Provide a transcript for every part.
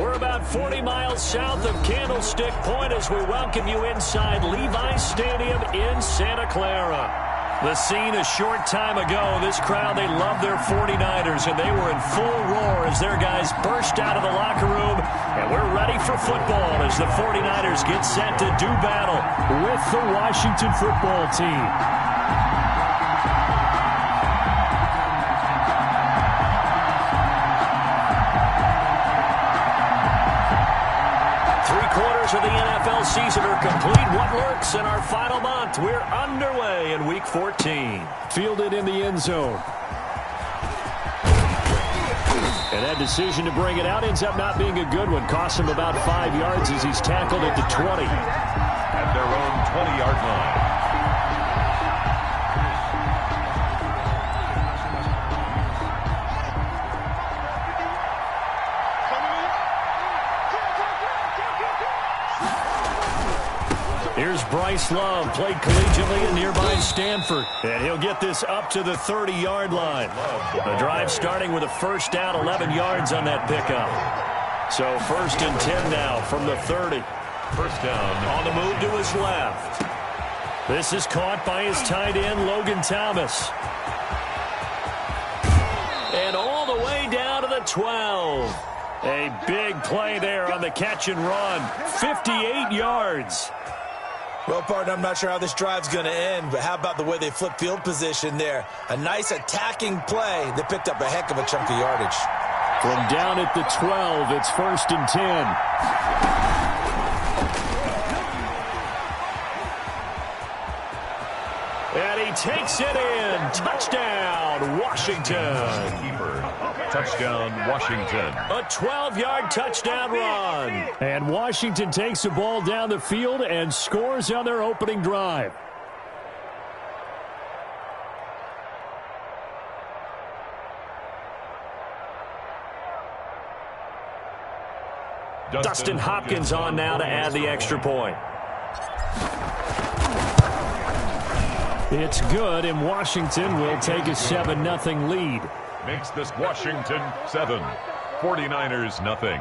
We're about 40 miles south of Candlestick Point as we welcome you inside Levi's Stadium in Santa Clara. The scene a short time ago, this crowd, they love their 49ers, and they were in full roar as their guys burst out of the locker room. And we're ready for football as the 49ers get set to do battle with the Washington football team. Of the NFL season are complete. What lurks in our final month? We're underway in Week 14. Fielded in the end zone. And that decision to bring it out ends up not being a good one. Costs him about 5 yards as he's tackled at the 20. At their own 20-yard line. Here's Bryce Love, played collegiately in nearby Stanford. And he'll get this up to the 30-yard line. The drive starting with a first down, 11 yards on that pickup. So 1st and 10 now from the 30. First down. On the move to his left. This is caught by his tight end, Logan Thomas. And all the way down to the 12. A big play there on the catch and run. 58 yards. Well, partner, I'm not sure how this drive's going to end, but how about the way they flip field position there? A nice attacking play that picked up a heck of a chunk of yardage. From down at the 12, it's 1st and 10. And he takes it in. Touchdown, Washington. Keeper. Touchdown, Washington. A 12-yard touchdown run. And Washington takes the ball down the field and scores on their opening drive. Dustin Hopkins on now to add the extra point. It's good, and Washington will take a 7-0 lead. Makes this Washington 7. 49ers nothing.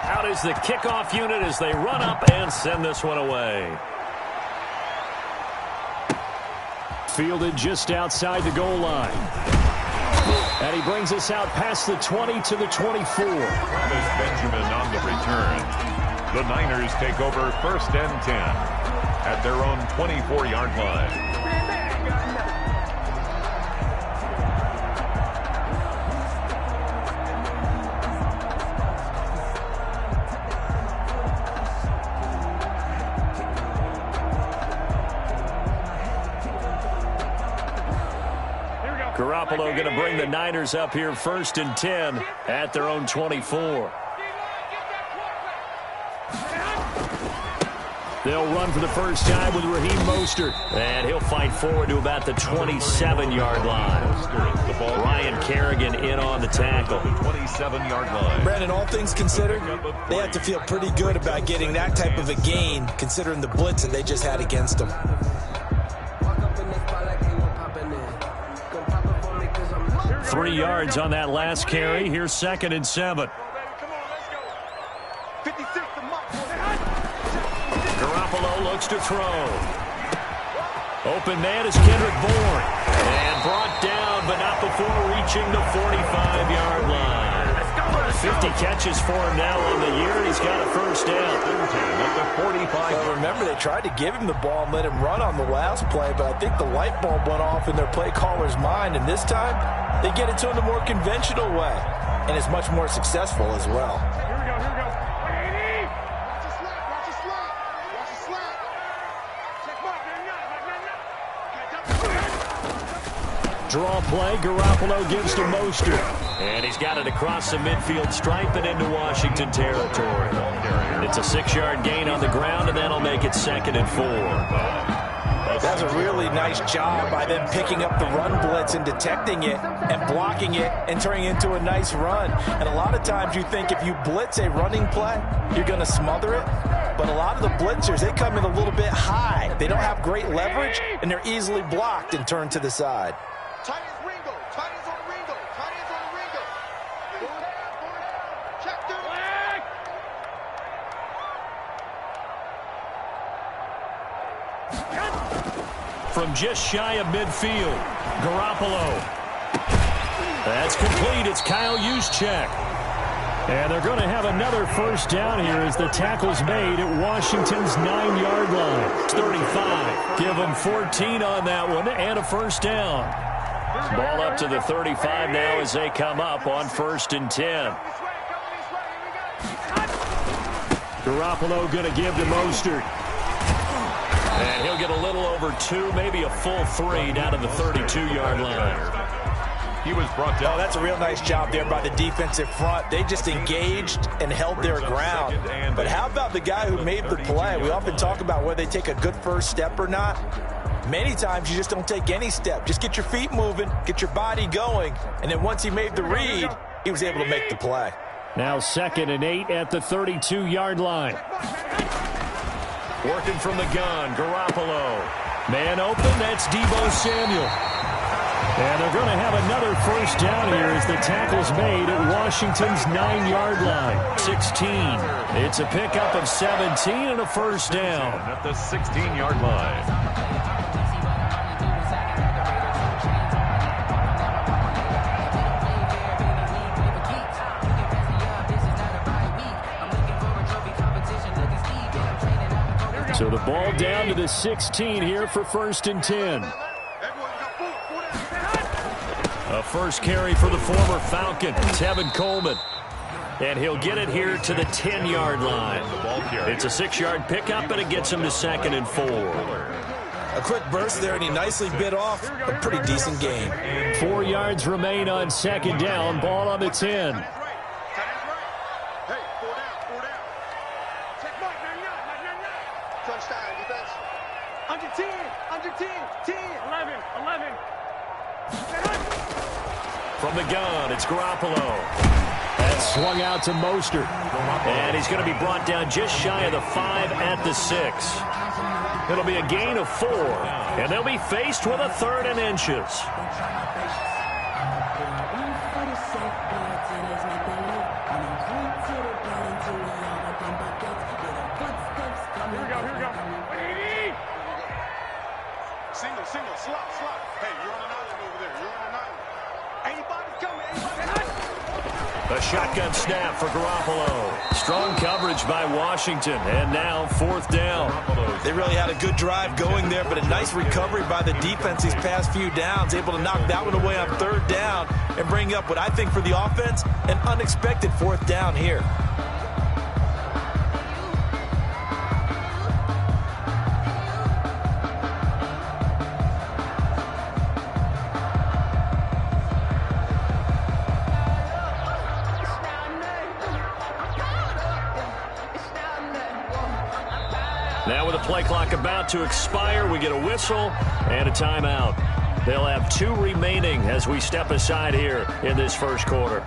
Out is the kickoff unit as they run up and send this one away. Fielded just outside the goal line. And he brings us out past the 20 to the 24. Travis Benjamin on the return. The Niners take over 1st and 10 at their own 24-yard line. Garoppolo going to bring the Niners up here 1st and 10 at their own 24. They'll run for the first time with Raheem Mostert. And he'll fight forward to about the 27-yard line. Ryan Kerrigan in on the tackle. 27-yard line. Brandon, all things considered, they have to feel pretty good about getting that type of a gain, considering the blitz that they just had against them. 3 yards on that last carry. Here's 2nd and 7. Garoppolo looks to throw. Open man is Kendrick Bourne. And brought down, but not before reaching the 45-yard line. 50 catches for him now on the year, and he's got a first down. At the 45. Well, remember, they tried to give him the ball and let him run on the last play, but I think the light bulb went off in their play caller's mind, and this time they get it to him the more conventional way, and it's much more successful as well. Here we go. Draw play, Garoppolo gives to Mostert. And he's got it across the midfield stripe and into Washington territory. It's a 6-yard gain on the ground, and that'll make it 2nd and 4. A That's a really nice job by them picking up the run blitz and detecting it and blocking it and turning it into a nice run. And a lot of times you think if you blitz a running play, you're going to smother it. But a lot of the blitzers, they come in a little bit high. They don't have great leverage, and they're easily blocked and turned to the side. Tight ends Ringo. Tight ends on the Ringo. Tight ends on the Ringo. Check through. From just shy of midfield, Garoppolo. That's complete. It's Kyle Juszczyk. And they're going to have another first down here as the tackle's made at Washington's 9-yard line. It's 35. Give them 14 on that one and a first down. Ball up to the 35 now as they come up on 1st and 10. Garoppolo going to give to Mostert. And he'll get a little over 2, maybe a full 3 down to the 32-yard line. He was brought down. Oh, that's a real nice job there by the defensive front. They just engaged and held their ground. But how about the guy who made the play? We often talk about whether they take a good first step or not. Many times you just don't take any step. Just get your feet moving, get your body going, and then once he made the read, he was able to make the play. Now 2nd and 8 at the 32-yard line. Working from the gun, Garoppolo. Man open, that's Deebo Samuel. And they're going to have another first down here as the tackle's made at Washington's 9-yard line. 16. It's a pickup of 17 and a first down. At the 16-yard line. So the ball down to the 16 here for 1st and 10. A first carry for the former Falcon, Tevin Coleman. And he'll get it here to the 10-yard line. It's a 6-yard pickup, and it gets him to 2nd and 4. A quick burst there, and he nicely bit off a pretty decent gain. 4 yards remain on 2nd down. Ball on the 10. Under 10, 10, 11. From the gun, it's Garoppolo. That's swung out to Mostert. And he's going to be brought down just shy of the 5 at the 6. It'll be a gain of 4. And they'll be faced with a 3rd and inches. Single, slot. Hey, you're on an island over there. You're on an island. Anybody's coming. A shotgun snap for Garoppolo. Strong coverage by Washington. And now 4th down. They really had a good drive going there, but a nice recovery by the defense these past few downs. Able to knock that one away on 3rd down and bring up what I think for the offense, an unexpected 4th down here. Now with the play clock about to expire, we get a whistle and a timeout. They'll have 2 remaining as we step aside here in this first quarter.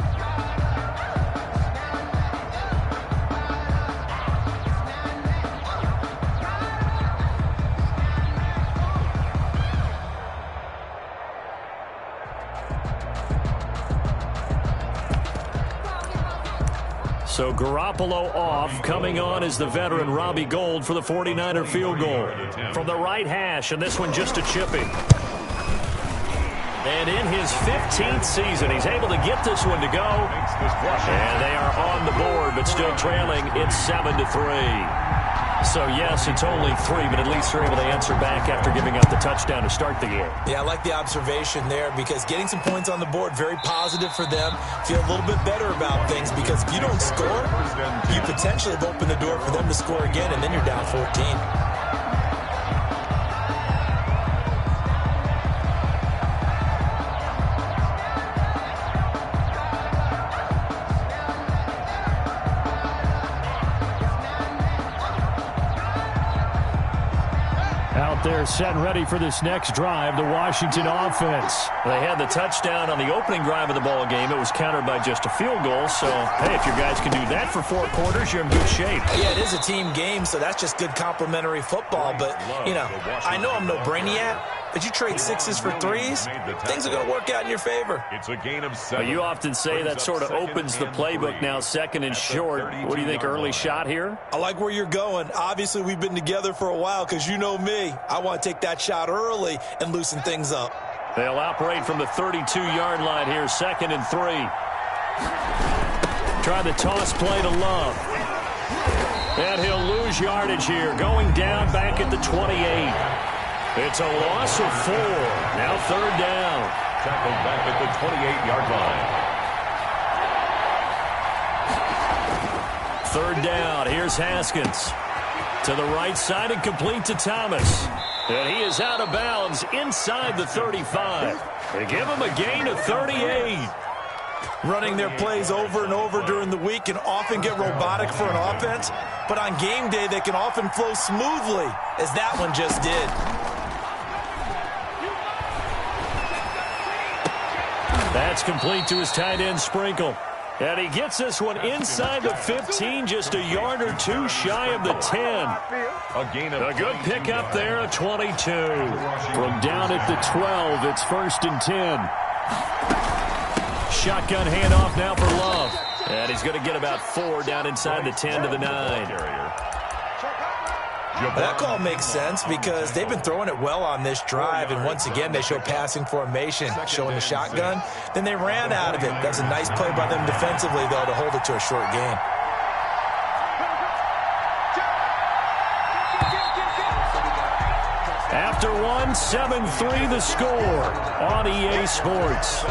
So Garoppolo off. Coming on is the veteran Robbie Gould for the 49er field goal. From the right hash, and this one just a chipping. And in his 15th season, he's able to get this one to go. And they are on the board, but still trailing. It's 7-3. So, yes, it's only 3, but at least they're able to answer back after giving up the touchdown to start the game. Yeah, I like the observation there because getting some points on the board, very positive for them. Feel a little bit better about things because if you don't score, you potentially have opened the door for them to score again, and then you're down 14. there setting ready for this next drive, the Washington offense. They had the touchdown on the opening drive of the ball game. It was countered by just a field goal. So, hey, if your guys can do that for 4 quarters, you're in good shape. Yeah, it is a team game, so that's just good complimentary football. But, you know, I know I'm no brainiac, but you trade 6s for 3s, things are going to work out in your favor. It's a gain of 7. You often say that sort of opens the playbook now, 2nd and short. What do you think, early shot here? I like where you're going. Obviously, we've been together for a while because you know me. I want to take that shot early and loosen things up. They'll operate from the 32-yard line here, 2nd and 3. Try the toss play to Love. And he'll lose yardage here, going down back at the 28. It's a loss of 4. Now 3rd down. Tackled back at the 28-yard line. 3rd down. Here's Haskins. To the right side and complete to Thomas. And he is out of bounds inside the 35. They give him a gain of 38. Running their plays over and over during the week can often get robotic for an offense, but on game day they can often flow smoothly, as that one just did. That's complete to his tight end, Sprinkle. And he gets this one inside the 15, just a yard or 2 shy of the 10. A good pickup there, a 22. From down at the 12, it's 1st and 10. Shotgun handoff now for Love. And he's going to get about 4 down inside the 10 to the 9. That call makes sense because they've been throwing it well on this drive, and once again they show passing formation, showing the shotgun. Then they ran out of it. That's a nice play by them defensively, though, to hold it to a short gain. After 1, 7-3 the score on EA Sports.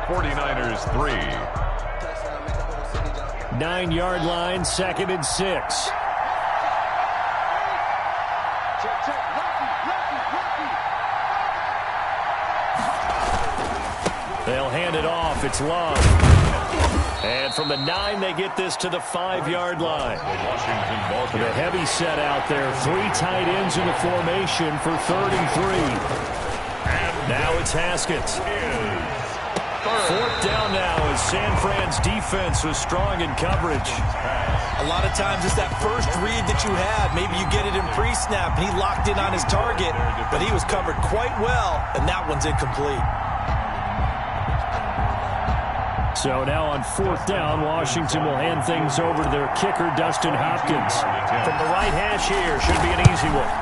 49ers 3. 9-yard line, 2nd and 6. They'll hand it off. It's Love. And from the 9, they get this to the 5-yard line. With a heavy set out there. 3 tight ends in the formation for 3rd and 3. Now it's Haskins. 4th down now as San Fran's defense was strong in coverage. A lot of times it's that first read that you have. Maybe you get it in pre-snap. He locked in on his target, but he was covered quite well, and that one's incomplete. So now on 4th down, Washington will hand things over to their kicker, Dustin Hopkins. From the right hash here, should be an easy one.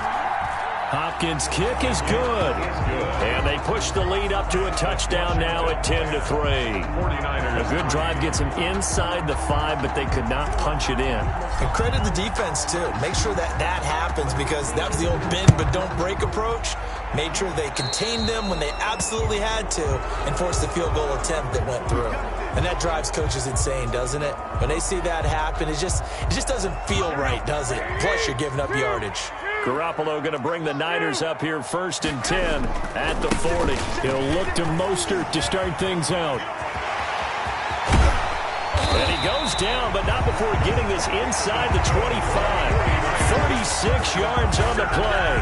Hopkins' kick is good. And they push the lead up to a touchdown now at 10-3. A good drive gets them inside the 5, but they could not punch it in. And credit the defense, too. Make sure that that happens because that was the old bend but don't break approach. Made sure they contained them when they absolutely had to and forced the field goal attempt that went through. And that drives coaches insane, doesn't it? When they see that happen, it just doesn't feel right, does it? Plus, you're giving up yardage. Garoppolo going to bring the Niners up here 1st and 10 at the 40. He'll look to Mostert to start things out. And he goes down, but not before getting this inside the 25. 36 yards on the play.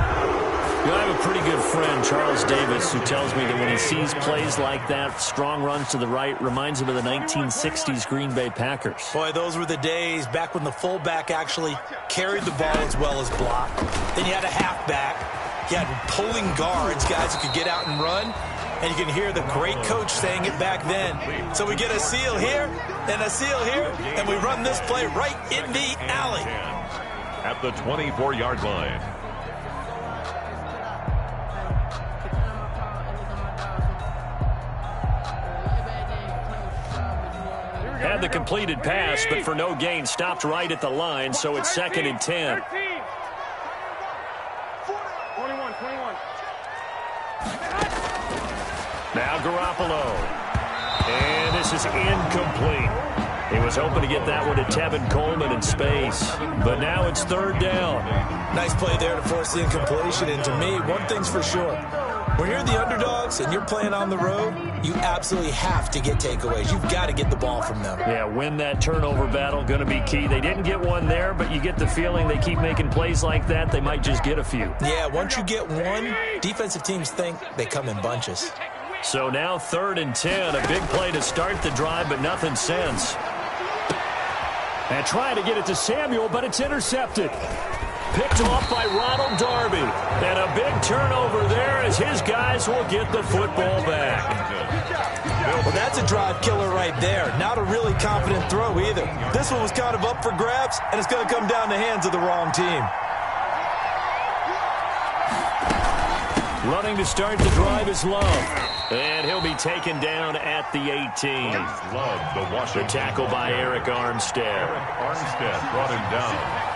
You know, I have a pretty good friend, Charles Davis, who tells me that when he sees plays like that, strong runs to the right, reminds him of the 1960s Green Bay Packers. Boy, those were the days back when the fullback actually carried the ball as well as blocked. Then you had a halfback. You had pulling guards, guys who could get out and run. And you can hear the great coach saying it back then. So we get a seal here and a seal here, and we run this play right in the alley. At the 24-yard line. Had the completed pass, but for no gain, stopped right at the line, so it's 2nd and 10. 21. Now Garoppolo. And this is incomplete. He was hoping to get that one to Tevin Coleman in space, but now it's 3rd down. Nice play there to force the incompletion, and to me, one thing's for sure. When you're the underdogs and you're playing on the road, you absolutely have to get takeaways. You've got to get the ball from them. Yeah, win that turnover battle, going to be key. They didn't get one there, but you get the feeling they keep making plays like that, they might just get a few. Yeah, once you get one, defensive teams think they come in bunches. So now 3rd and 10, a big play to start the drive, but nothing since. And trying to get it to Samuel, but it's intercepted. Picked off by Ronald Darby. And a big turnover there as his guys will get the football back. Well, that's a drive killer right there. Not a really confident throw either. This one was kind of up for grabs, and it's going to come down the hands of the wrong team. Running to start the drive is Love. And he'll be taken down at the 18. Love, the tackle by Eric Armstead. Eric Armstead brought him down.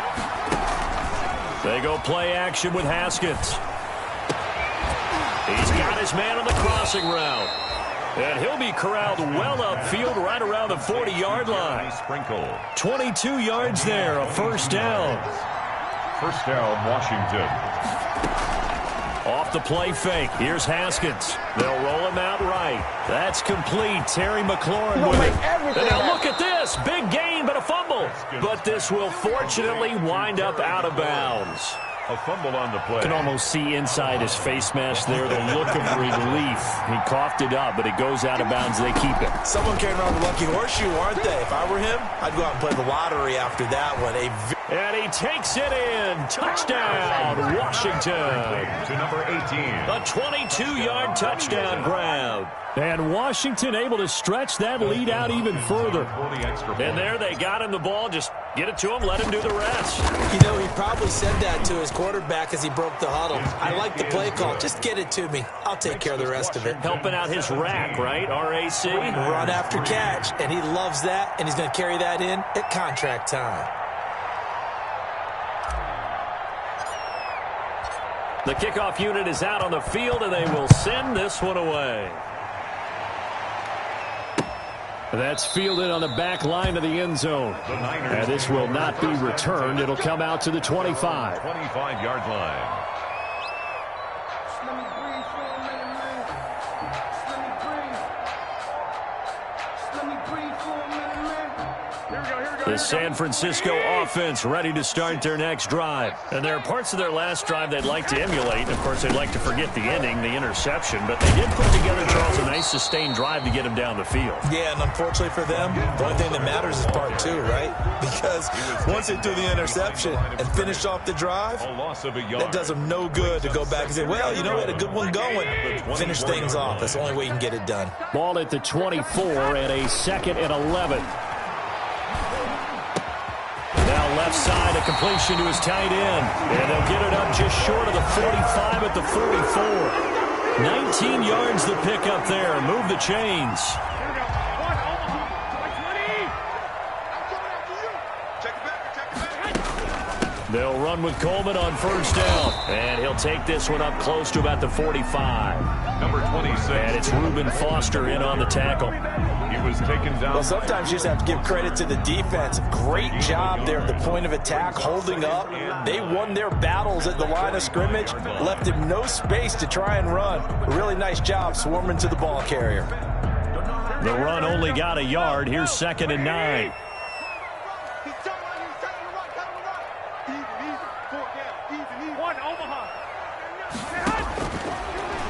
They go play action with Haskins. He's got his man on the crossing route. And he'll be corralled well upfield right around the 40-yard line. 22 yards there, a first down. First down, Washington. Off the play fake. Here's Haskins. They'll roll him out right. That's complete. Terry McLaurin with it. And now look at this. Big gain, but a fumble. But this will fortunately wind up out of bounds. A fumble on the play. You can almost see inside his face mask there the look of relief. He coughed it up, but it goes out of bounds. They keep it. Someone came around the lucky horseshoe, aren't they? If I were him, I'd go out and play the lottery after that one. And he takes it in. Touchdown, Washington. To number 18. A 22-yard touchdown grab. And Washington able to stretch that lead out even further. And there they got him the ball. Just get it to him, let him do the rest. You know, he probably said that to his quarterback as he broke the huddle. I like the play call. Just get it to me. I'll take care of the rest of it. Helping out his rack, right? RAC. Run after catch. And he loves that, and he's going to carry that in at contract time. The kickoff unit is out on the field, and they will send this one away. That's fielded on the back line of the end zone. And this will not be returned. It'll come out to the 25. 25-yard line. The San Francisco offense ready to start their next drive. And there are parts of their last drive they'd like to emulate. Of course, they'd like to forget the ending, the interception. But they did put together, Charles, a nice sustained drive to get them down the field. Yeah, and unfortunately for them, the only thing that matters is part 2, right? Because once they do the interception and finish off the drive, that does them no good to go back and say, well, you know, we had a good one going. Finish things off. That's the only way you can get it done. Ball at the 24 and a 2nd and 11. Now left side, a completion to his tight end. And they'll get it up just short of the 45 at the 44. 19 yards the pick up there. Move the chains. They'll run with Coleman on first down. And he'll take this one up close to about the 45. Number 26. And it's Reuben Foster in on the tackle. He was taken down. Well, sometimes you just have to give credit to the defense. Great job there at the point of attack, holding up. They won their battles at the line of scrimmage, left him no space to try and run. Really nice job swarming to the ball carrier. The run only got a yard. Here's 2nd and 9.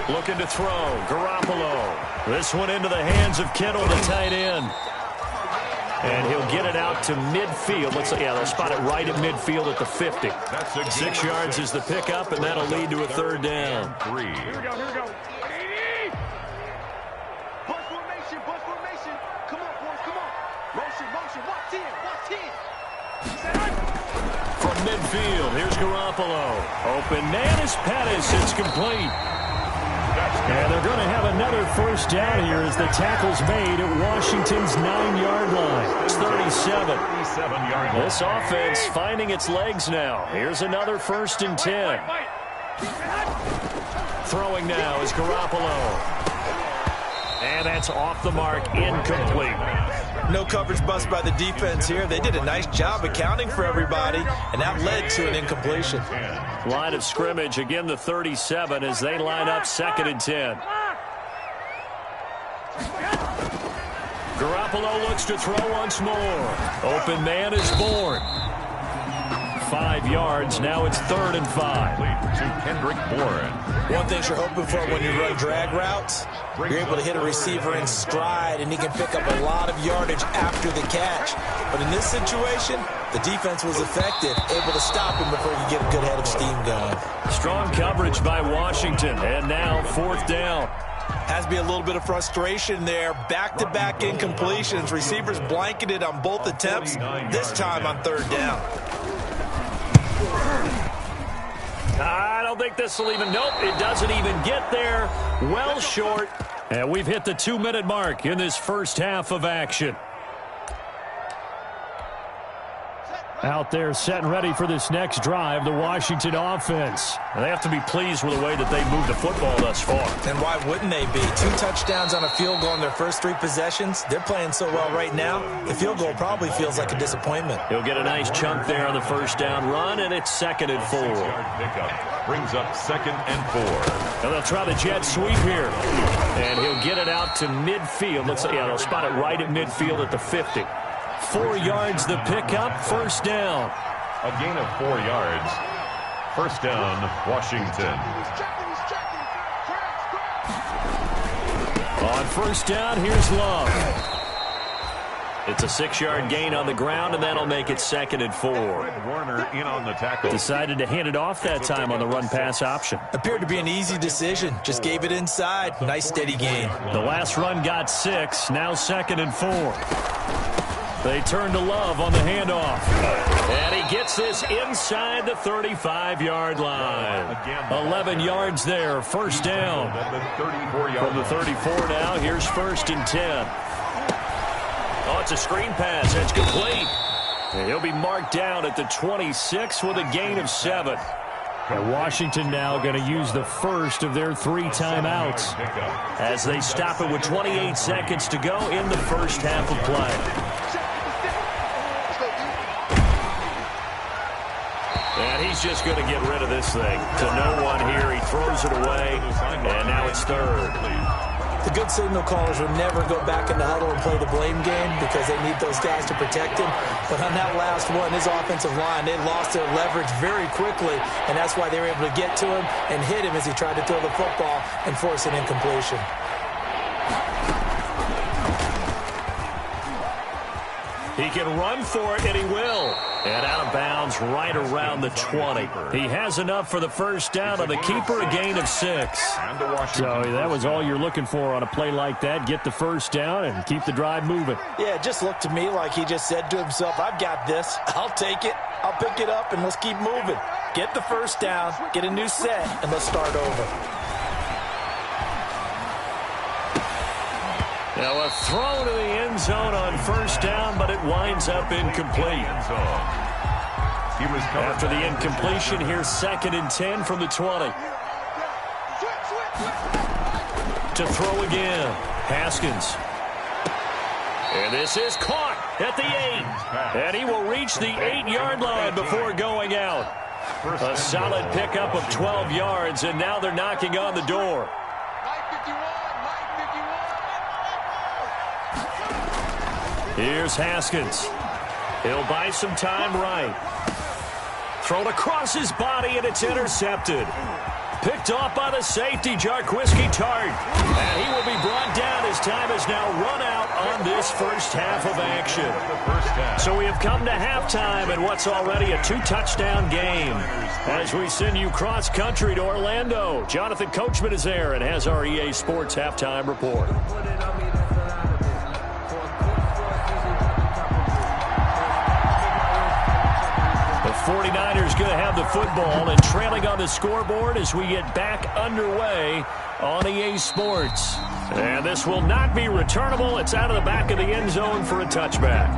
Looking to throw. Garoppolo. This one into the hands of Kittle, the tight end. And he'll get it out to midfield. Looks like, yeah, they'll spot it right at midfield at the 50. 6 yards is the pickup, and that'll lead to a 3rd down. 3. Here we go. Bus formation. Come on, boys, come on. Motion. Watch 10. From midfield, here's Garoppolo. Open man is Pettis. It's complete. And they're going to have another first down here as the tackle's made at Washington's 9-yard line. It's 37. 37-yard line. This offense finding its legs now. Here's another 1st and 10. Throwing now is Garoppolo. And that's off the mark, incomplete. No coverage bust by the defense here. They did a nice job accounting for everybody, and that led to an incompletion. Line of scrimmage, again the 37 as they line up 2nd and 10. Garoppolo looks to throw once more. Open man is Bourne. 5 yards. Now it's 3rd and 5. To Kendrick Bourne. One thing you're hoping for when you run drag routes, you're able to hit a receiver in stride, and he can pick up a lot of yardage after the catch. But in this situation, the defense was effective, able to stop him before he could get a good head of steam going. Strong coverage by Washington, and now 4th down. Has to be a little bit of frustration there. Back-to-back incompletions. Receivers blanketed on both attempts, this time on 3rd down. I don't think this will even, nope, it doesn't even get there. Well short. And we've hit the 2-minute mark in this first half of action. Out there set and ready for this next drive, the Washington offense. They have to be pleased with the way that they moved the football thus far. And why wouldn't they be? 2 touchdowns on a field goal in their first 3 possessions. They're playing so well right now, the field goal probably feels like a disappointment. He'll get a nice chunk there on the first down run, and it's 2nd and 4. 6-yard pickup brings up 2nd and 4. And they'll try the jet sweep here. And he'll get it out to midfield. Looks like, yeah, they'll spot it right at midfield at the 50. 4 yards the pickup, 1st down. A gain of 4 yards. 1st down, Washington. On 1st down, here's Love. It's a 6-yard gain on the ground, and that'll make it 2nd and 4. Warner in on the tackle. Decided to hand it off that time on the run-pass option. Appeared to be an easy decision. Just gave it inside. Nice steady gain. The last run got 6. Now 2nd and 4. They turn to Love on the handoff. And he gets this inside the 35-yard line. 11 yards there, 1st down. From the 34 now, here's 1st and 10. Oh, it's a screen pass. It's complete. And he'll be marked down at the 26 with a gain of 7. And Washington now going to use the first of their 3 timeouts as they stop it with 28 seconds to go in the first half of play. And he's just going to get rid of this thing to no one here. He throws it away, and now it's 3rd. The good signal callers will never go back in the huddle and play the blame game because they need those guys to protect him. But on that last one, his offensive line, they lost their leverage very quickly, and that's why they were able to get to him and hit him as he tried to throw the football and force an incompletion. He can run for it, and he will. And out of bounds right around the 20. He has enough for the 1st down on the keeper, a gain of 6. So that was all you're looking for on a play like that. Get the 1st down and keep the drive moving. Yeah, it just looked to me like he just said to himself, I've got this. I'll take it. I'll pick it up, and let's keep moving. Get the 1st down, get a new set, and let's start over. Now a throw to the end zone on 1st down, but it winds up incomplete. After the incompletion, here's 2nd and 10 from the 20. To throw again, Haskins. And this is caught at the 8. And he will reach the 8-yard line before going out. A solid pickup of 12 yards, and now they're knocking on the door. Here's Haskins. He'll buy some time right. Thrown across his body, and it's intercepted. Picked off by the safety, Jarquiski Tart. And he will be brought down. His time has now run out on this first half of action. So we have come to halftime in what's already a 2-touchdown game. As we send you cross-country to Orlando, Jonathan Coachman is there and has our EA Sports halftime report. The 49ers going to have the football and trailing on the scoreboard as we get back underway on EA Sports. And this will not be returnable. It's out of the back of the end zone for a touchback.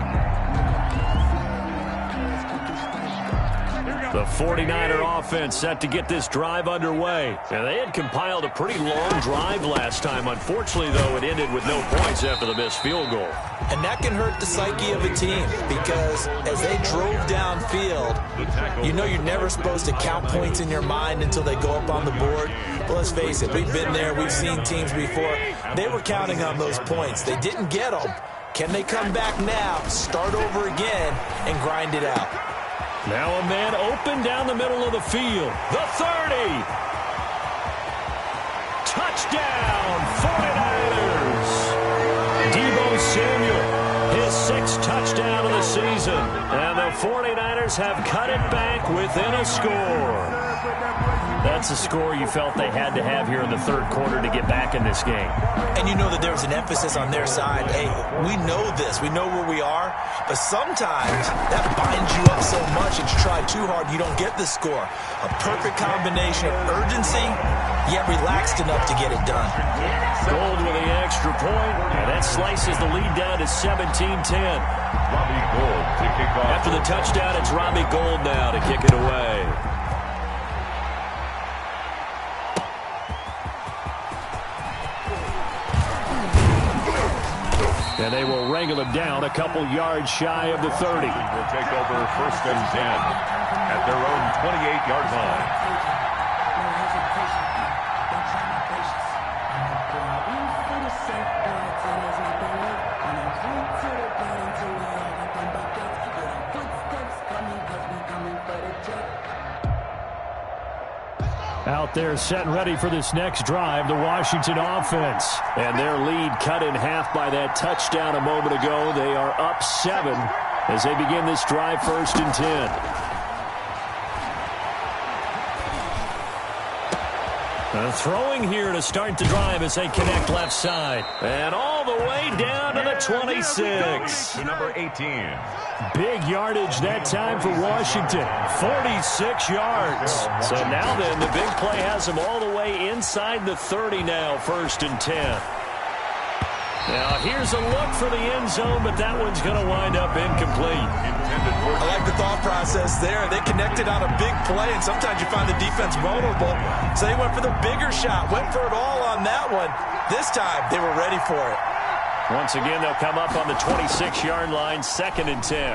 The 49er offense set to get this drive underway. And they had compiled a pretty long drive last time. Unfortunately, though, it ended with no points after the missed field goal. And that can hurt the psyche of a team because as they drove downfield, you know you're never supposed to count points in your mind until they go up on the board. But let's face it, we've been there. We've seen teams before. They were counting on those points. They didn't get them. Can they come back now, start over again, and grind it out? Now a man open down the middle of the field. The 30. Touchdown, 49ers. Deebo Samuel, his 6th touchdown of the season. And the 49ers have cut it back within a score. That's a score you felt they had to have here in the third quarter to get back in this game. And you know that there's an emphasis on their side. Hey, we know this. We know where we are. But sometimes that binds you up so much that you try too hard, you don't get the score. A perfect combination of urgency, yet relaxed enough to get it done. Gold with the extra point, and that slices the lead down to 17-10. Robbie Gould to kick off. After the touchdown, it's Robbie Gould now to kick it away. And they will wrangle him down a couple yards shy of the 30. Will take over 1st and 10 at their own 28-yard line. Out there set and ready for this next drive, the Washington offense. And their lead cut in half by that touchdown a moment ago. They are up 7 as they begin this drive 1st and 10. Throwing here to start the drive as they connect left side. And all the way down to the 26. To number 18. Big yardage that time for Washington. 46 yards. So now then, the big play has them all the way inside the 30 now, 1st and 10. Now here's a look for the end zone, but that one's going to wind up incomplete. I like the thought process there. They connected on a big play, and sometimes you find the defense vulnerable. So they went for the bigger shot, went for it all on that one. This time, they were ready for it. Once again, they'll come up on the 26-yard line, 2nd and 10.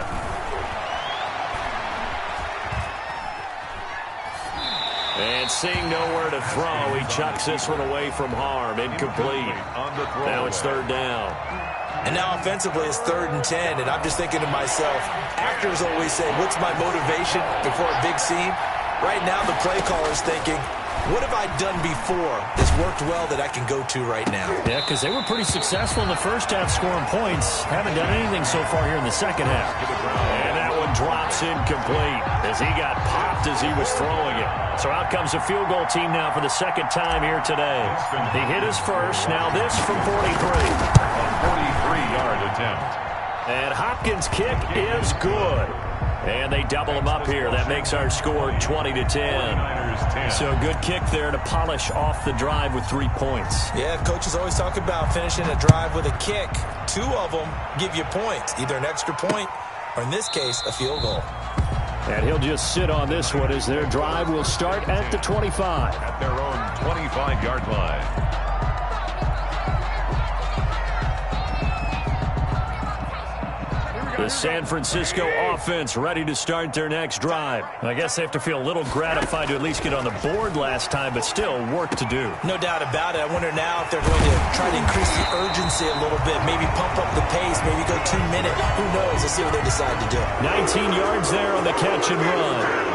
And seeing nowhere to throw, he chucks this one away from harm. Incomplete. Now it's 3rd down. And now offensively it's 3rd and 10, and I'm just thinking to myself, actors always say, what's my motivation before a big scene? Right now the play caller's thinking, what have I done before that's worked well that I can go to right now? Yeah, because they were pretty successful in the first half scoring points. Haven't done anything so far here in the second half. And that one drops incomplete as he got popped as he was throwing it. So out comes a field goal team now for the 2nd time here today. He hit his first. Now this from 43. A 43-yard attempt. And Hopkins' kick is good. And they double him up here. That makes our score 20-10. So good kick there to polish off the drive with 3 points. Yeah, coaches always talk about finishing a drive with a kick. 2 of them give you points, either an extra point or, in this case, a field goal. And he'll just sit on this one as their drive will start at the 25. At their own 25-yard line. The San Francisco offense ready to start their next drive. I guess they have to feel a little gratified to at least get on the board last time, but still work to do. No doubt about it. I wonder now if they're going to try to increase the urgency a little bit, maybe pump up the pace, maybe go 2 minute. Who knows? Let's see what they decide to do. 19 yards there on the catch and run.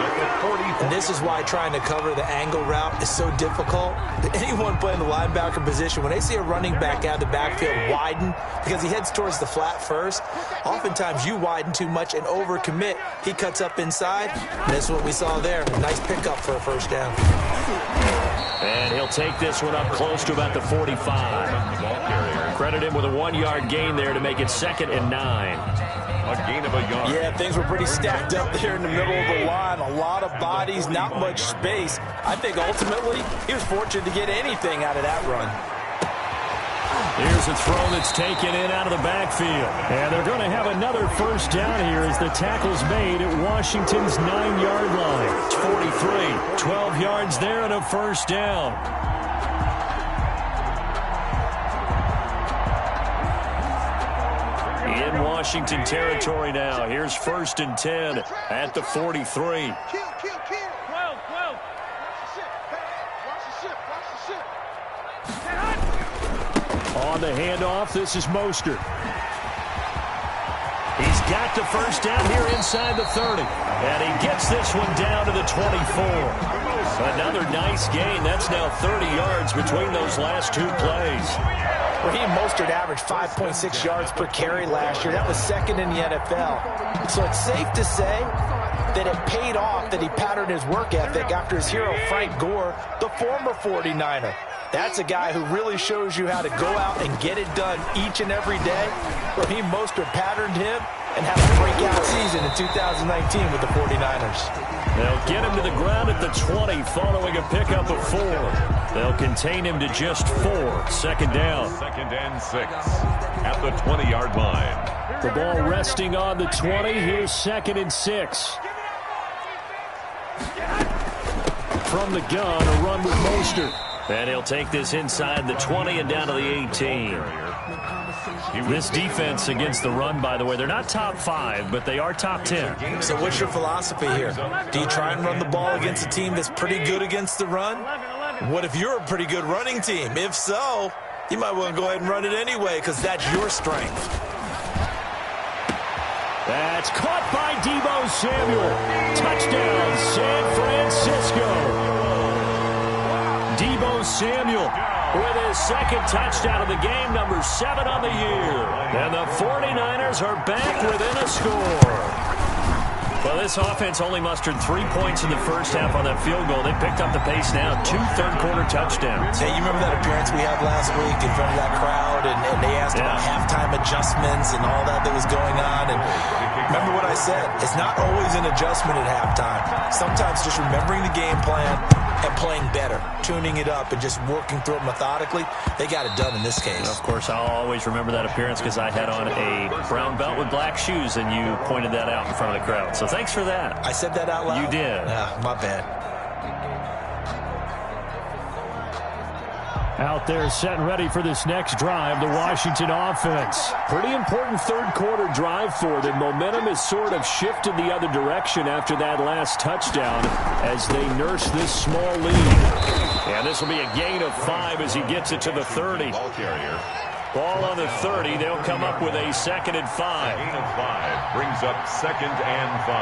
And this is why trying to cover the angle route is so difficult. Anyone playing the linebacker position, when they see a running back out of the backfield widen, because he heads towards the flat first, oftentimes you widen too much and overcommit. He cuts up inside, and that's what we saw there. Nice pickup for a 1st down. And he'll take this one up close to about the 45. Credit him with a 1-yard gain there to make it 2nd and 9. A gain of a yard. Yeah, things were pretty stacked up there in the middle of the line. A lot of bodies, not much space. I think ultimately he was fortunate to get anything out of that run. Here's a throw that's taken in out of the backfield. And they're going to have another first down here as the tackle's made at Washington's 9-yard line. It's 43, 12 yards there and a first down. In Washington territory now. Here's 1st and 10 at the 43. On the handoff, this is Mostert. He's got the first down here inside the 30. And he gets this one down to the 24. Another nice gain. That's now 30 yards between those last two plays. Raheem Mostert averaged 5.6 yards per carry last year. That was 2nd in the NFL. So it's safe to say that it paid off that he patterned his work ethic after his hero Frank Gore, the former 49er. That's a guy who really shows you how to go out and get it done each and every day. Raheem Mostert patterned him and had a breakout season in 2019 with the 49ers. They'll get him to the ground at the 20 following a pickup of 4. They'll contain him to just 4. 2nd down. 2nd and 6 at the 20-yard line. The ball resting on the 20. Here's 2nd and 6. From the gun, a run with Mostert. And he'll take this inside the 20 and down to the 18. This defense against the run, by the way, they're not top 5, but they are top 10. So what's your philosophy here? Do you try and run the ball against a team that's pretty good against the run? What if you're a pretty good running team? If so, you might want to go ahead and run it anyway because that's your strength. That's caught by Deebo Samuel. Touchdown, San Francisco. Deebo Samuel with his 2nd touchdown of the game, number 7 on the year. And the 49ers are back within a score. Well, this offense only mustered 3 points in the first half on that field goal. They picked up the pace now. 2 third-quarter touchdowns. Hey, you remember that appearance we had last week in front of that crowd, and they asked about halftime adjustments and all that was going on. And remember what I said. It's not always an adjustment at halftime. Sometimes just remembering the game plan and playing better, tuning it up and just working through it methodically. They got it done in this case. Of course, I'll always remember that appearance because I had on a brown belt with black shoes, and you pointed that out in front of the crowd. So thanks for that. I said that out loud? You did. My bad. Out there set and ready for this next drive, the Washington offense. Pretty important third-quarter drive for them. Momentum has sort of shifted the other direction after that last touchdown as they nurse this small lead. And this will be a gain of 5 as he gets it to the 30. Ball carrier. Ball on the 30. They'll come up with a 2nd and 5. Gain of 5 brings up 2nd and 5.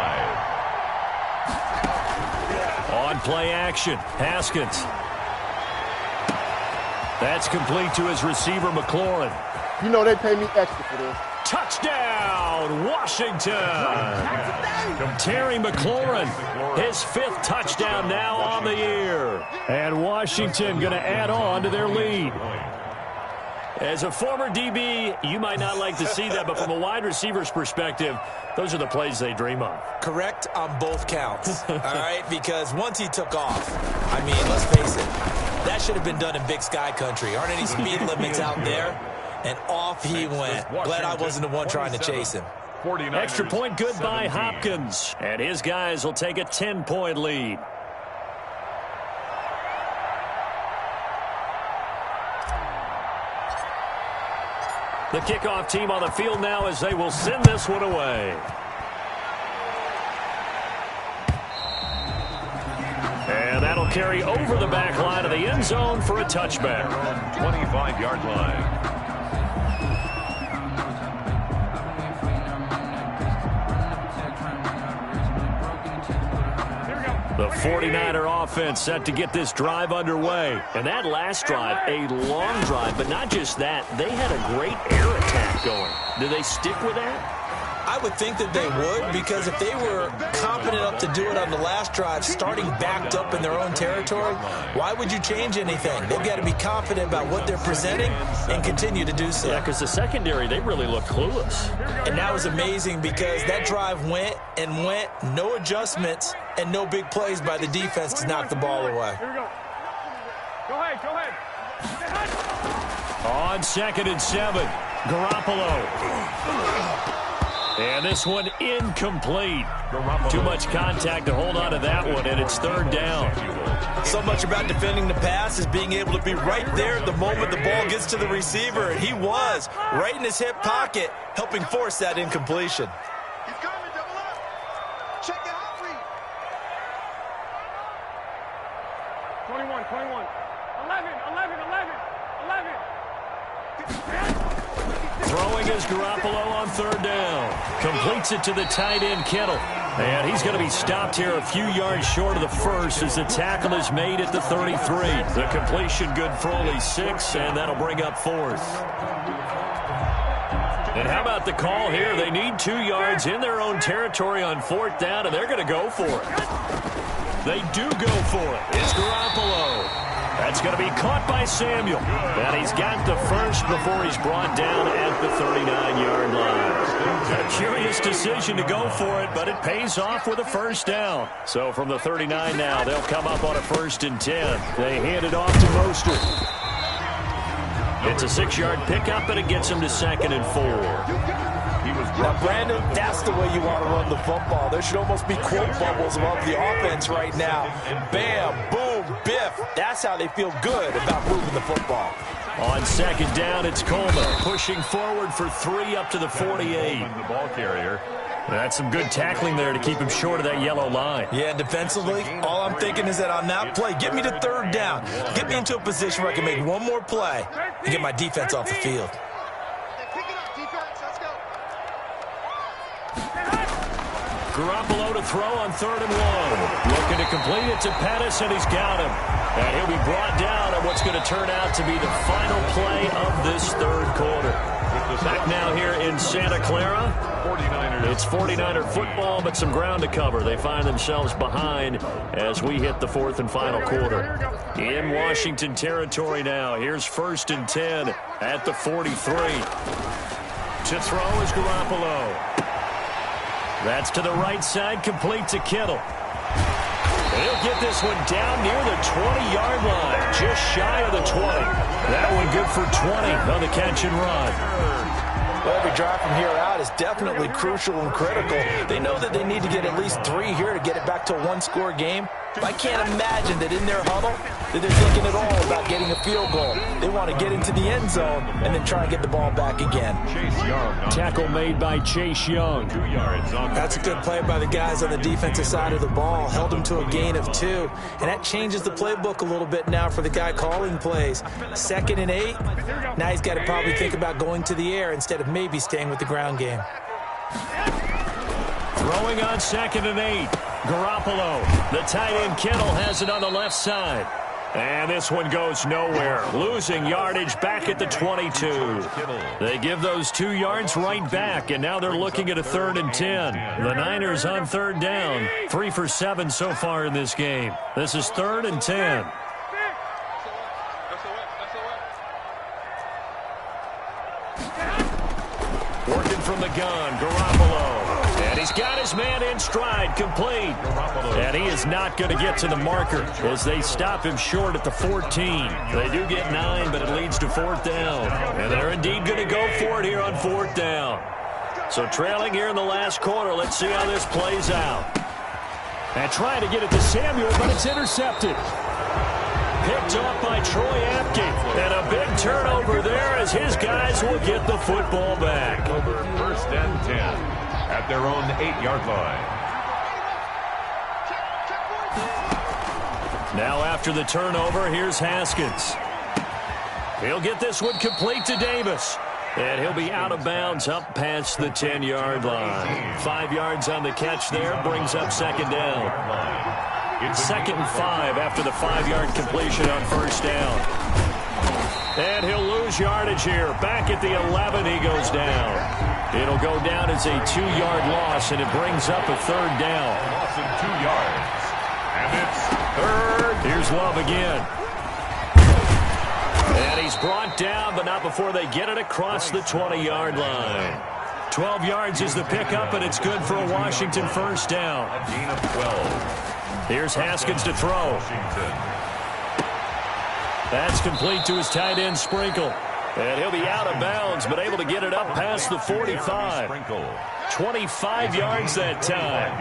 On play action, Haskins. That's complete to his receiver, McLaurin. You know they pay me extra for this. Touchdown, Washington. Terry McLaurin, his 5th touchdown now on the year. And Washington going to add on to their lead. As a former DB, you might not like to see that, but from a wide receiver's perspective, those are the plays they dream of. Correct on both counts, all right? Because once he took off, I mean, let's face it, that should have been done in Big Sky Country. Aren't any speed limits out there? And off he went. Glad I wasn't the one trying to chase him. Extra point good by Hopkins. And his guys will take a 10-point lead. The kickoff team on the field now as they will send this one away. And that'll carry over the back line of the end zone for a touchback. 25-yard line. The 49er offense set to get this drive underway. And that last drive, a long drive, but not just that. They had a great air attack going. Do they stick with that? I would think that they would, because if they were confident enough to do it on the last drive, starting backed up in their own territory, why would you change anything? They've got to be confident about what they're presenting and continue to do so. Yeah, because the secondary, they really look clueless. And that was amazing because that drive went and went, no adjustments, and no big plays by the defense to knock the ball away. Here we go. Go ahead, go ahead. On 2nd and 7, Garoppolo. And this one incomplete. Too much contact to hold on to that one, and it's 3rd down. So much about defending the pass is being able to be right there at the moment the ball gets to the receiver, and he was right in his hip pocket, helping force that incompletion. He's coming, double up. Check the hot read. 21, 21. 11, 11, 11, 11. Throwing is Garoppolo on 3rd down. Completes it to the tight end, Kittle. And he's going to be stopped here a few yards short of the first as the tackle is made at the 33. The completion good for only 6, and that'll bring up 4th. And how about the call here? They need 2 yards in their own territory on 4th down, and they're going to go for it. They do go for it. It's Garoppolo. That's going to be caught by Samuel. And he's got the first before he's brought down at the 39-yard line. A curious decision to go for it, but it pays off with a 1st down. So from the 39 now, they'll come up on a 1st and 10. They hand it off to Mostert. It's a 6-yard pickup, and it gets him to 2nd and 4. Now, Brandon, that's the way you want to run the football. There should almost be quote bubbles above the offense right now. Bam, boom, biff. That's how they feel good about moving the football. On 2nd down, it's Coleman pushing forward for 3 up to the 48. The ball carrier. That's some good tackling there to keep him short of that yellow line. Yeah, defensively, all I'm thinking is that on that play, get me to 3rd down. Get me into a position where I can make one more play and get my defense off the field. Pick it up, defense. Let's go. Garoppolo to throw on 3rd and 1. Looking to complete it to Pettis, and he's got him. And he'll be brought down on what's going to turn out to be the final play of this 3rd quarter. Back now here in Santa Clara. 49ers. It's 49er football, but some ground to cover. They find themselves behind as we hit the 4th and final quarter. In Washington territory now. Here's 1st and 10 at the 43. To throw is Garoppolo. That's to the right side, complete to Kittle. He'll get this one down near the 20-yard line, just shy of the 20. That one good for 20 on the catch and run. Well, every drive from here out is definitely crucial and critical. They know that they need to get at least 3 here to get it back to a 1-score game. I can't imagine that in their huddle that they're thinking at all about getting a field goal. They want to get into the end zone and then try and get the ball back again. Chase Young. Tackle made by Chase Young. 2 yards on the That's a good play by the guys on the defensive side of the ball. Held them to a gain of 2. And that changes the playbook a little bit now for the guy calling plays. 2nd and 8. Now he's got to probably think about going to the air instead of maybe staying with the ground game. Throwing on 2nd and 8. Garoppolo. The tight end Kittle has it on the left side. And this one goes nowhere. Losing yardage back at the 22. They give those 2 yards right back, and now they're looking at a 3rd and 10. The Niners on 3rd down. 3 for 7 so far in this game. This is 3rd and 10. Working from the gun, Garoppolo. And he's got his man in stride, complete. And he is not going to get to the marker as they stop him short at the 14. They do get 9, but it leads to 4th down. And they're indeed going to go for it here on 4th down. So trailing here in the last quarter, let's see how this plays out. And trying to get it to Samuel, but it's intercepted. Picked off by Troy Apke. And a big turnover there as his guys will get the football back. over 1st and 10 at their own 8-yard line. Now after the turnover, here's Haskins. He'll get this one complete to Davis. And he'll be out of bounds up past the 10-yard line. 5 yards on the catch there, brings up 2nd down. It's 2nd and 5 after the 5-yard completion on 1st down. And he'll lose yardage here. Back at the 11, he goes down. It'll go down as a 2-yard loss, and it brings up a 3rd down. Loss of 2 yards. And it's 3rd. Here's Love again. And he's brought down, but not before they get it across the 20-yard line. 12 yards is the pickup, and it's good for a Washington 1st down. A gain of 12. Here's Haskins to throw. Washington. That's complete to his tight end, Sprinkle. And he'll be out of bounds, but able to get it up past the 45. 25 yards that time.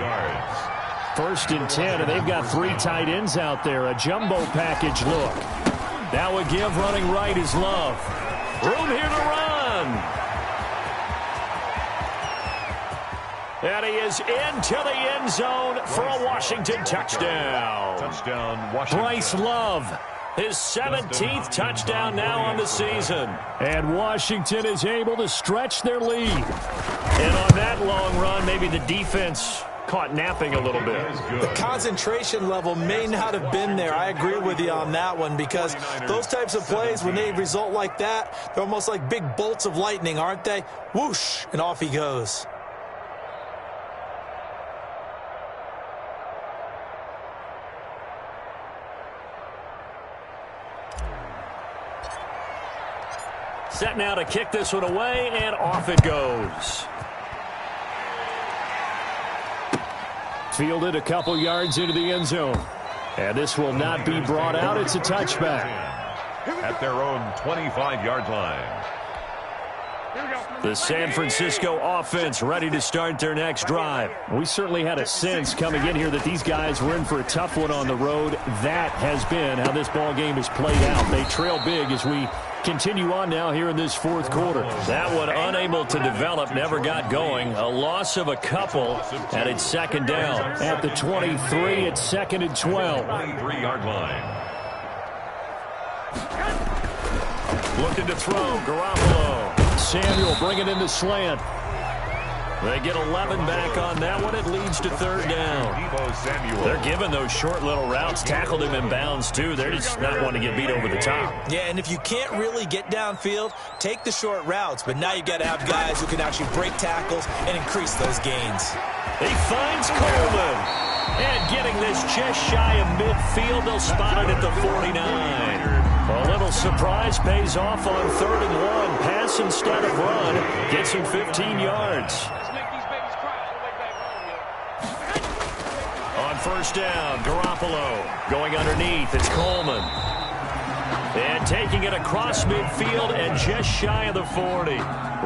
1st and 10, and they've got 3 tight ends out there. A jumbo package look. Now a give running right is Love. Room here to run. And he is into the end zone for a Washington touchdown. Touchdown, Washington. Bryce Love, his 17th touchdown now on the season. And Washington is able to stretch their lead. And on that long run, maybe the defense caught napping a little bit. The concentration level may not have been there. I agree with you on that one, because those types of plays, when they result like that, they're almost like big bolts of lightning, aren't they? Whoosh, and off he goes. Set now to kick this one away, and off it goes. Fielded a couple yards into the end zone. And this will not be brought out. It's a touchback. At their own 25-yard line. The San Francisco offense ready to start their next drive. We certainly had a sense coming in here that these guys were in for a tough one on the road. That has been how this ball game has played out. They trail big as we continue on now here in this 4th quarter. That one unable to develop, never got going. A loss of a couple, and it's 2nd down. At the 23, it's 2nd and 12. 23-yard line. Looking to throw, Garoppolo. Samuel bringing in the slant. They get 11 back on that one. It leads to 3rd down. They're giving those short little routes. Tackled him in bounds, too. They're just not wanting to get beat over the top. Yeah, and if you can't really get downfield, take the short routes. But now you've got to have guys who can actually break tackles and increase those gains. He finds Coleman. And getting this just shy of midfield, they'll spot it at the 49. A little surprise pays off on 3rd and 1. Pass instead of run. Gets him 15 yards. On 1st down, Garoppolo going underneath. It's Coleman. And taking it across midfield and just shy of the 40.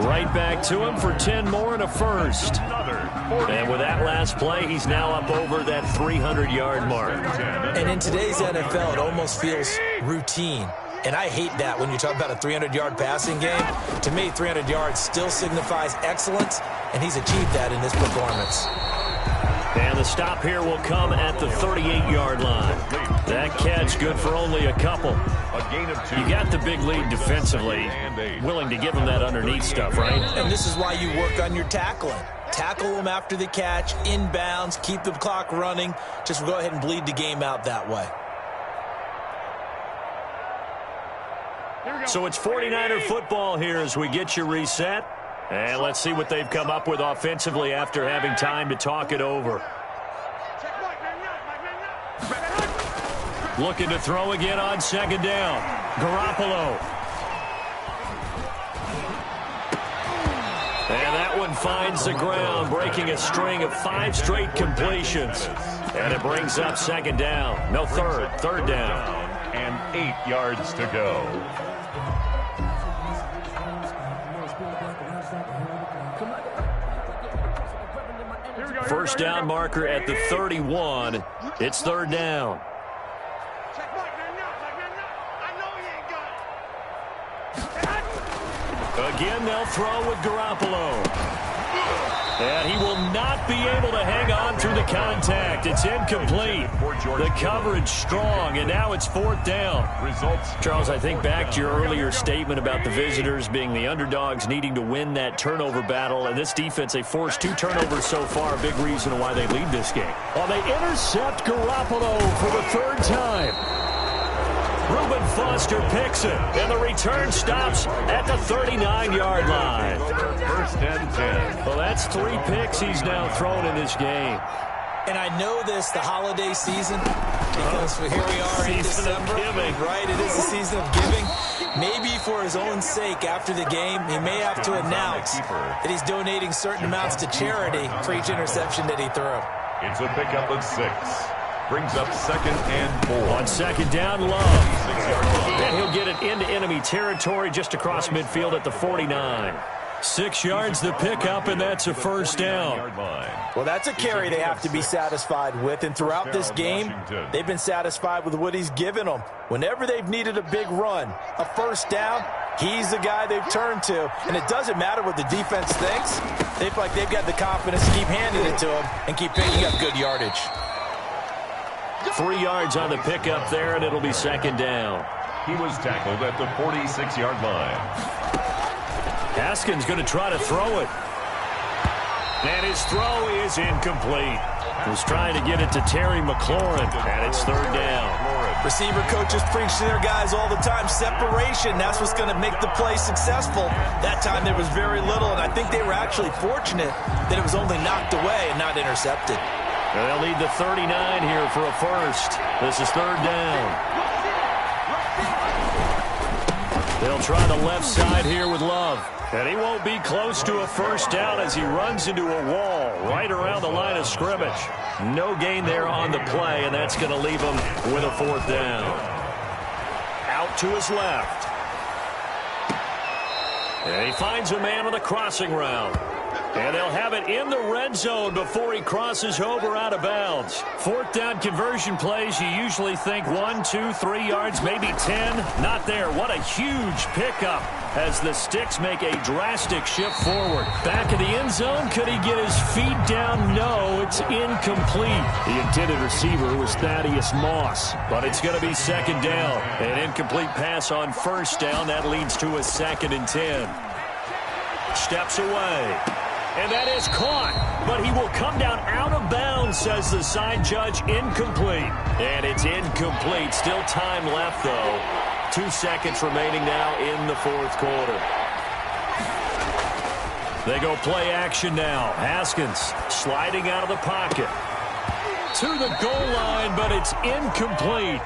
Right back to him for 10 more and a first. And with that last play, he's now up over that 300-yard mark. And in today's NFL, it almost feels routine. And I hate that when you talk about a 300-yard passing game. To me, 300 yards still signifies excellence, and he's achieved that in this performance. And the stop here will come at the 38-yard line. That catch good for only a couple. A gain of 2. You got the big lead defensively, willing to give him that underneath stuff, right? And this is why you work on your tackling. Tackle them after the catch, inbounds, keep the clock running. Just go ahead and bleed the game out that way. So it's 49er football here as we get you reset. And let's see what they've come up with offensively after having time to talk it over. Looking to throw again on 2nd down. Garoppolo. And that one finds the ground, breaking a string of 5 straight completions. And it brings up 2nd down. No, 3rd down. And 8 yards to go. First down marker at the 31. It's 3rd down. Again, they'll throw with Garoppolo. And he will not be able to hang on through the contact. It's incomplete. The coverage strong, and now it's 4th down. Results. Charles, I think back to your earlier statement about the visitors being the underdogs needing to win that turnover battle. And this defense, they forced 2 turnovers so far. A big reason why they lead this game. Well, they intercept Garoppolo for the 3rd time. Reuben Foster picks it, and the return stops at the 39-yard line. 1st and 10. Well, that's 3 picks he's now thrown in this game. And I know this, the holiday season, because here we are in December, right? It is the season of giving. Maybe for his own sake, after the game, he may have to announce that he's donating certain amounts to charity for each interception that he threw. It's a pickup of 6. brings up 2nd and 4. On 2nd down, Love. And he'll get it into enemy territory just across midfield at the 49. 6 yards the pickup, and that's a 1st down. Well, that's a carry they have to be satisfied with, and throughout this game, they've been satisfied with what he's given them. Whenever they've needed a big run, a 1st down, he's the guy they've turned to, and it doesn't matter what the defense thinks. They feel like they've got the confidence to keep handing it to him and keep picking up good yardage. 3 yards on the pickup there, and it'll be 2nd down. He was tackled at the 46-yard line. Haskins going to try to throw it. And his throw is incomplete. Was trying to get it to Terry McLaurin, and it's 3rd down. Receiver coaches preach to their guys all the time. Separation, that's what's going to make the play successful. That time there was very little, and I think they were actually fortunate that it was only knocked away and not intercepted. They'll need the 39 here for a 1st. This is 3rd down. They'll try the left side here with Love. And he won't be close to a 1st down as he runs into a wall right around the line of scrimmage. No gain there on the play, and that's going to leave him with a 4th down. Out to his left. And he finds a man on the crossing route. And they'll have it in the red zone before he crosses over out of bounds. 4th down conversion plays, you usually think 1, 2, 3 yards, maybe 10. Not there. What a huge pickup as the Sticks make a drastic shift forward. Back in the end zone, could he get his feet down? No, it's incomplete. The intended receiver was Thaddeus Moss, but it's going to be 2nd down. An incomplete pass on 1st down. That leads to a 2nd and 10. Steps away. And that is caught, but he will come down out of bounds, says the side judge. Incomplete. And it's incomplete. Still time left, though. 2 seconds remaining now in the 4th quarter. They go play action now. Haskins sliding out of the pocket. To the goal line, but it's incomplete.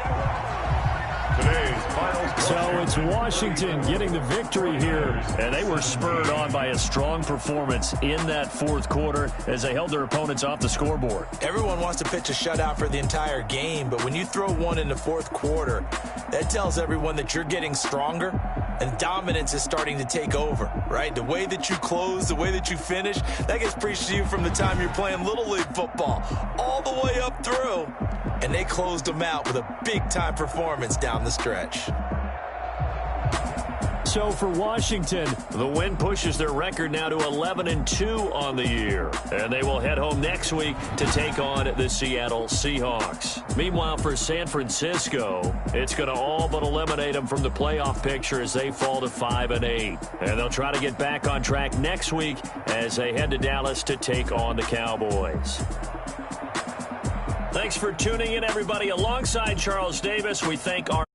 So it's Washington getting the victory here, and they were spurred on by a strong performance in that 4th quarter as they held their opponents off the scoreboard. Everyone wants to pitch a shutout for the entire game, but when you throw one in the 4th quarter, that tells everyone that you're getting stronger and dominance is starting to take over, right? The way that you close, the way that you finish, that gets preached to you from the time you're playing Little League football all the way up through. And they closed them out with a big-time performance down the stretch. So for Washington, the win pushes their record now to 11-2 on the year. And they will head home next week to take on the Seattle Seahawks. Meanwhile, for San Francisco, it's going to all but eliminate them from the playoff picture as they fall to 5-8. And they'll try to get back on track next week as they head to Dallas to take on the Cowboys. Thanks for tuning in, everybody. Alongside Charles Davis, we thank our